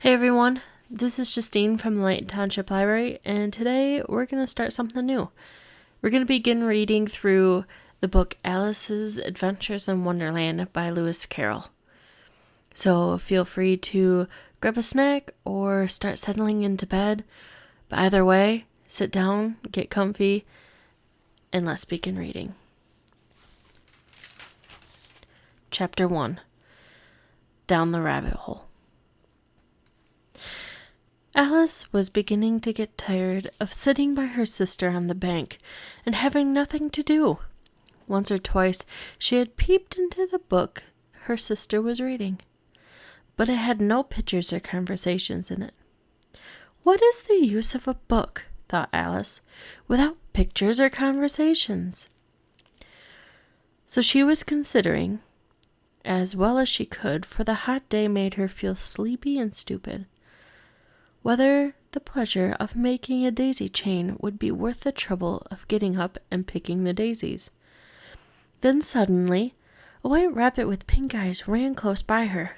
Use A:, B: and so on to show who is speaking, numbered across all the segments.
A: Hey everyone, this is Justine from the Layton Township Library, and today we're going to start something new. We're going to begin reading through the book Alice's Adventures in Wonderland by Lewis Carroll. So feel free to grab a snack or start settling into bed, but either way, sit down, get comfy, and let's begin reading. Chapter 1. Down the Rabbit Hole. Alice was beginning to get tired of sitting by her sister on the bank and having nothing to do. Once or twice she had peeped into the book her sister was reading, but it had no pictures or conversations in it. What is the use of a book, thought Alice, without pictures or conversations? So she was considering, as well as she could, for the hot day made her feel sleepy and stupid, whether the pleasure of making a daisy chain would be worth the trouble of getting up and picking the daisies. Then suddenly, a white rabbit with pink eyes ran close by her.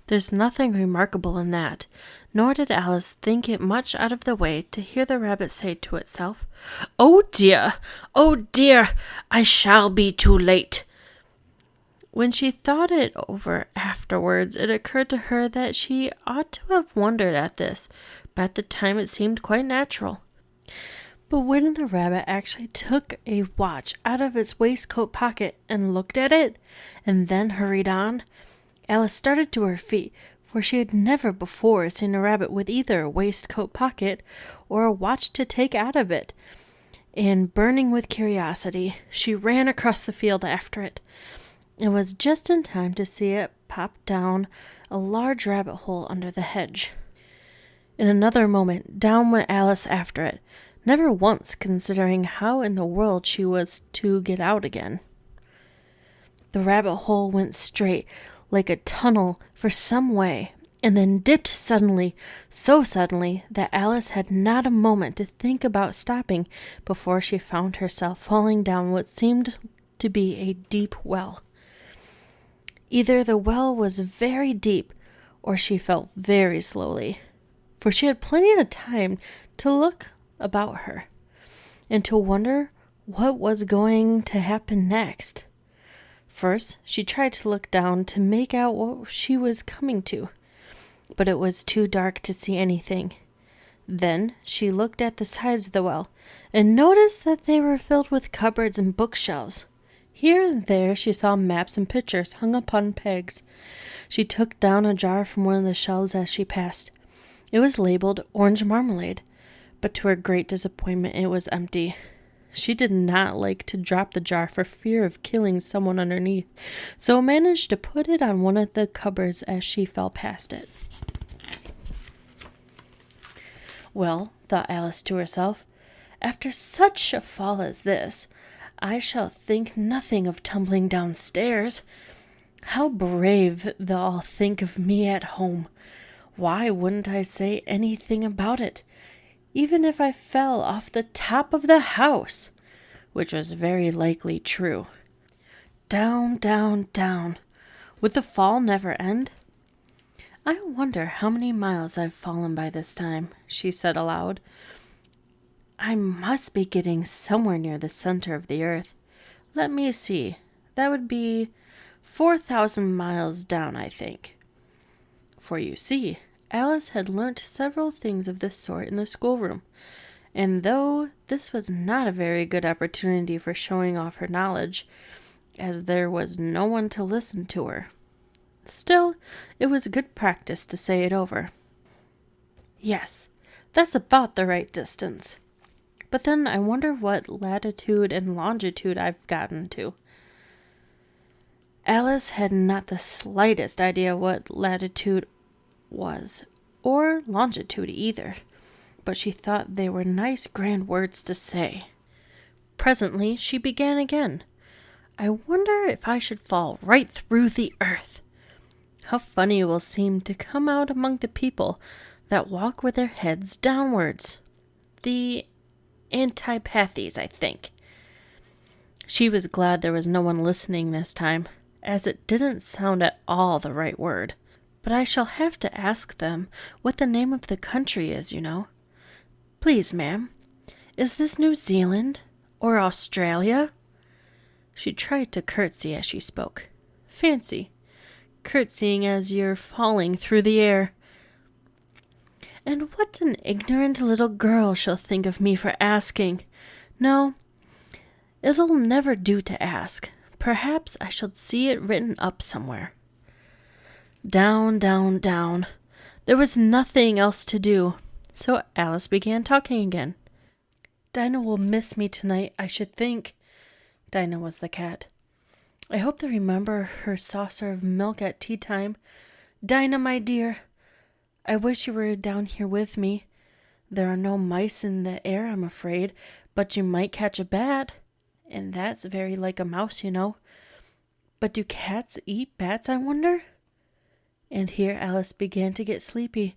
A: There's nothing remarkable in that, nor did Alice think it much out of the way to hear the rabbit say to itself, "Oh dear, I shall be too late." When she thought it over afterwards, it occurred to her that she ought to have wondered at this, but at the time it seemed quite natural. But when the rabbit actually took a watch out of its waistcoat pocket and looked at it, and then hurried on, Alice started to her feet, for she had never before seen a rabbit with either a waistcoat pocket or a watch to take out of it, and burning with curiosity, she ran across the field after it. It was just in time to see it pop down a large rabbit hole under the hedge. In another moment, down went Alice after it, never once considering how in the world she was to get out again. The rabbit hole went straight, like a tunnel, for some way, and then dipped suddenly, so suddenly that Alice had not a moment to think about stopping before she found herself falling down what seemed to be a deep well. Either the well was very deep, or she fell very slowly, for she had plenty of time to look about her, and to wonder what was going to happen next. First, she tried to look down to make out what she was coming to, but it was too dark to see anything. Then she looked at the sides of the well, and noticed that they were filled with cupboards and bookshelves. Here and there she saw maps and pictures hung upon pegs. She took down a jar from one of the shelves as she passed. It was labeled orange marmalade, but to her great disappointment it was empty. She did not like to drop the jar for fear of killing someone underneath, so managed to put it on one of the cupboards as she fell past it. Well, thought Alice to herself, after such a fall as this, I shall think nothing of tumbling downstairs. How brave they'll all think of me at home. Why wouldn't I say anything about it, even if I fell off the top of the house? Which was very likely true. Down, down, down. Would the fall never end? I wonder how many miles I've fallen by this time, she said aloud. I must be getting somewhere near the center of the earth. Let me see. That would be 4,000 miles down, I think. For you see, Alice had learnt several things of this sort in the schoolroom, and though this was not a very good opportunity for showing off her knowledge, as there was no one to listen to her, still it was good practice to say it over. Yes, that's about the right distance. But then I wonder what latitude and longitude I've gotten to. Alice had not the slightest idea what latitude was, or longitude either, but she thought they were nice grand words to say. Presently she began again. I wonder if I should fall right through the earth. How funny it will seem to come out among the people that walk with their heads downwards. The antipathies, I think. She was glad there was no one listening this time, as it didn't sound at all the right word. but I shall have to ask them what the name of the country is, you know. Please, ma'am, is this New Zealand or Australia?" She tried to curtsy as she spoke. Fancy, curtsying as you're falling through the air. And what an ignorant little girl she'll think of me for asking. No, it'll never do to ask. Perhaps I shall see it written up somewhere. Down, down, down. There was nothing else to do, so Alice began talking again. "Dinah will miss me tonight, I should think." Dinah was the cat. "I hope they remember her saucer of milk at tea time. Dinah, my dear, I wish you were down here with me. There are no mice in the air, I'm afraid, but you might catch a bat, and that's very like a mouse, you know. But do cats eat bats, I wonder?" And here Alice began to get sleepy,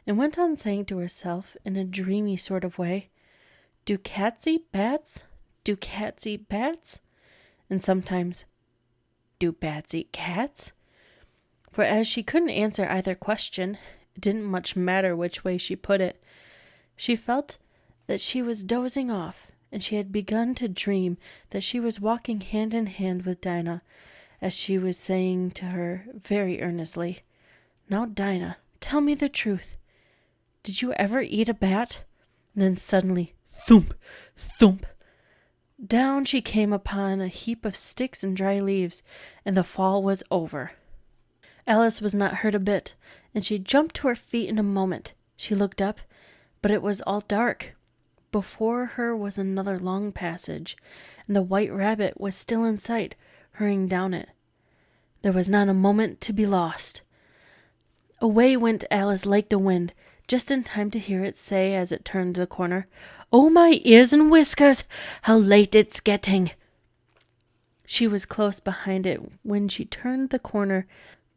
A: and went on saying to herself in a dreamy sort of way, "Do cats eat bats? Do cats eat bats?" And sometimes, "Do bats eat cats?" For as she couldn't answer either question, it didn't much matter which way she put it. She felt that she was dozing off, and she had begun to dream that she was walking hand in hand with Dinah, as she was saying to her very earnestly, "Now, Dinah, tell me the truth. Did you ever eat a bat?" And then suddenly, thump, thump, down she came upon a heap of sticks and dry leaves, and the fall was over. Alice was not hurt a bit, and she jumped to her feet in a moment. She looked up, but it was all dark. Before her was another long passage, and the white rabbit was still in sight, hurrying down it. There was not a moment to be lost. Away went Alice like the wind, just in time to hear it say as it turned the corner, "Oh, my ears and whiskers, how late it's getting!" She was close behind it when she turned the corner,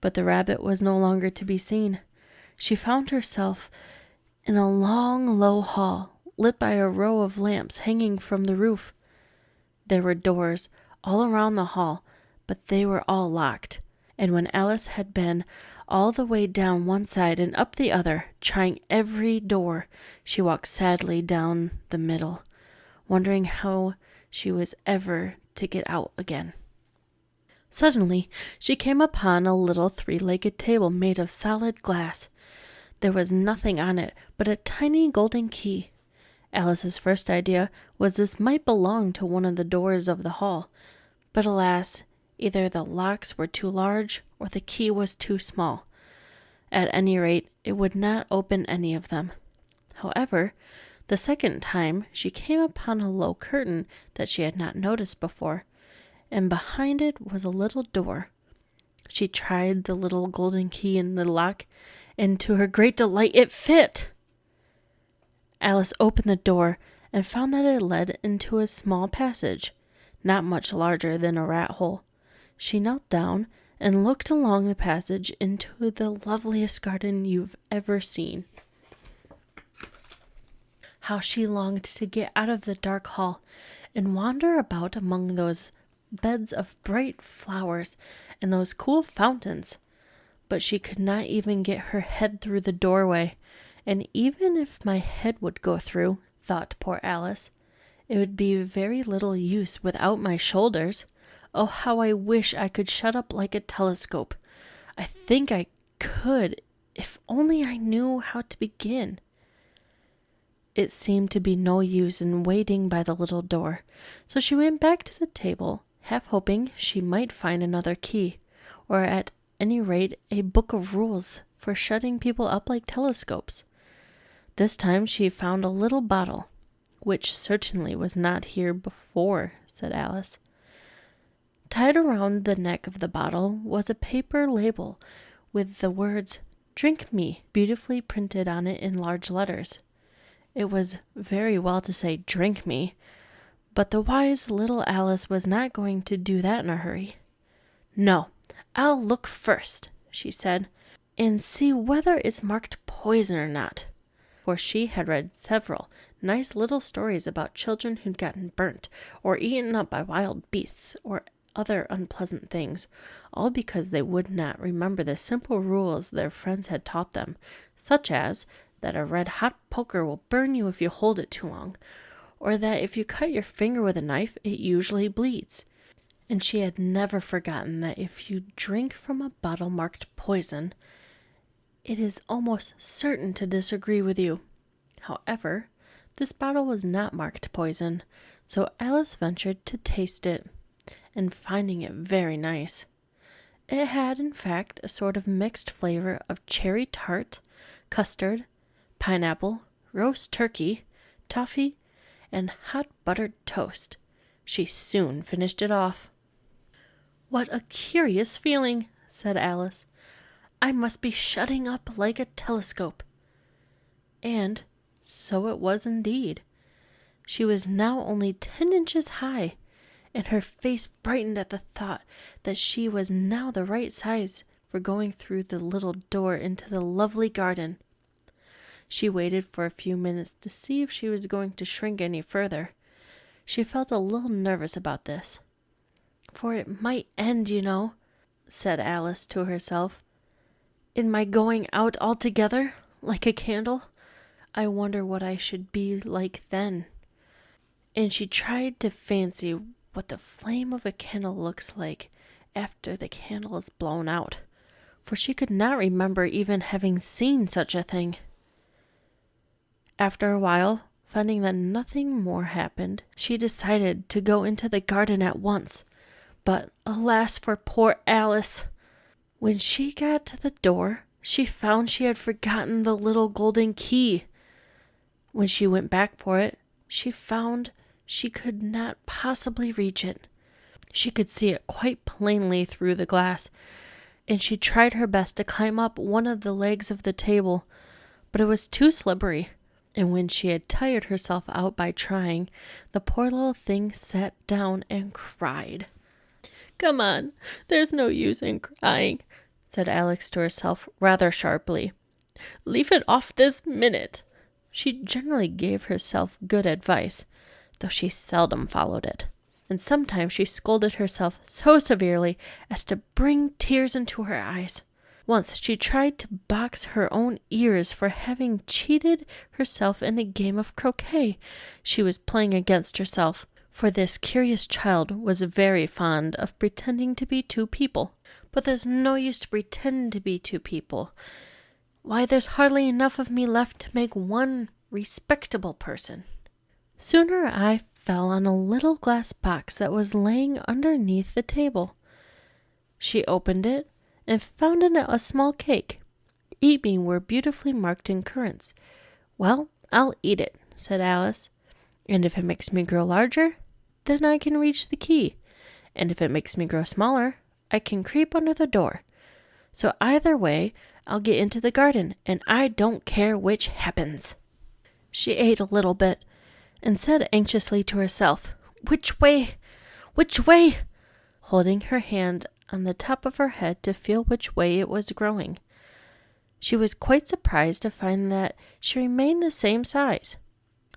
A: but the rabbit was no longer to be seen. She found herself in a long, low hall, lit by a row of lamps hanging from the roof. There were doors all around the hall, but they were all locked, and when Alice had been all the way down one side and up the other, trying every door, she walked sadly down the middle, wondering how she was ever to get out again. Suddenly, she came upon a little three-legged table made of solid glass. There was nothing on it but a tiny golden key. Alice's first idea was this might belong to one of the doors of the hall, but alas, either the locks were too large or the key was too small. At any rate, it would not open any of them. However, the second time she came upon a low curtain that she had not noticed before, and behind it was a little door. She tried the little golden key in the lock, and to her great delight it fit. Alice opened the door and found that it led into a small passage, not much larger than a rat hole. She knelt down and looked along the passage into the loveliest garden you've ever seen. How she longed to get out of the dark hall and wander about among those beds of bright flowers and those cool fountains. But she could not even get her head through the doorway, and even if my head would go through, thought poor Alice, it would be very little use without my shoulders. Oh, how I wish I could shut up like a telescope. I think I could, if only I knew how to begin. It seemed to be no use in waiting by the little door, so she went back to the table, half hoping she might find another key, or at any rate a book of rules for shutting people up like telescopes. This time she found a little bottle, which certainly was not here before, said Alice. Tied around the neck of the bottle was a paper label with the words, "Drink me," beautifully printed on it in large letters. It was very well to say, "Drink me," but the wise little Alice was not going to do that in a hurry. "No, I'll look first," she said, "and see whether it's marked poison or not," for she had read several nice little stories about children who'd gotten burnt or eaten up by wild beasts or other unpleasant things, all because they would not remember the simple rules their friends had taught them, such as that a red-hot poker will burn you if you hold it too long, or that if you cut your finger with a knife, it usually bleeds. And she had never forgotten that if you drink from a bottle marked poison, it is almost certain to disagree with you. However, this bottle was not marked poison, so Alice ventured to taste it, and finding it very nice. It had, in fact, a sort of mixed flavor of cherry tart, custard, pineapple, roast turkey, toffee, and hot buttered toast. She soon finished it off. "What a curious feeling," said Alice. "I must be shutting up like a telescope." And so it was indeed. She was now only 10 inches high, and her face brightened at the thought that she was now the right size for going through the little door into the lovely garden. She waited for a few minutes to see if she was going to shrink any further. She felt a little nervous about this. "For it might end, you know," said Alice to herself, "in my going out altogether, like a candle. I wonder what I should be like then." And she tried to fancy what the flame of a candle looks like after the candle is blown out, for she could not remember even having seen such a thing. After a while, finding that nothing more happened, she decided to go into the garden at once. But alas for poor Alice! When she got to the door, she found she had forgotten the little golden key. When she went back for it, she found she could not possibly reach it. She could see it quite plainly through the glass, and she tried her best to climb up one of the legs of the table, but it was too slippery, and when she had tired herself out by trying, the poor little thing sat down and cried. "Come on, there's no use in crying," said Alex to herself rather sharply. "Leave it off this minute." She generally gave herself good advice, though she seldom followed it, and sometimes she scolded herself so severely as to bring tears into her eyes. Once she tried to box her own ears for having cheated herself in a game of croquet she was playing against herself, for this curious child was very fond of pretending to be two people. But there's no use to pretend to be two people. Why, there's hardly enough of me left to make one respectable person. Soon her eye fell on a little glass box that was laying underneath the table. She opened it and found in it a small cake. Eating were beautifully marked in currants. "Well, I'll eat it," said Alice, "and if it makes me grow larger, then I can reach the key, and if it makes me grow smaller, I can creep under the door. So either way, I'll get into the garden, and I don't care which happens." She ate a little bit, and said anxiously to herself, "Which way? Which way?" holding her hand on the top of her head to feel which way it was growing. She was quite surprised to find that she remained the same size.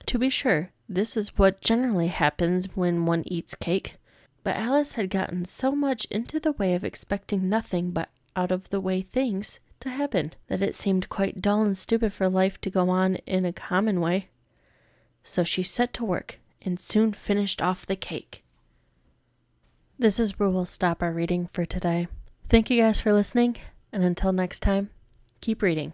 A: To be sure, this is what generally happens when one eats cake, but Alice had gotten so much into the way of expecting nothing but out-of-the-way things to happen that it seemed quite dull and stupid for life to go on in a common way. So she set to work and soon finished off the cake. This is where we'll stop our reading for today. Thank you guys for listening, and until next time, keep reading.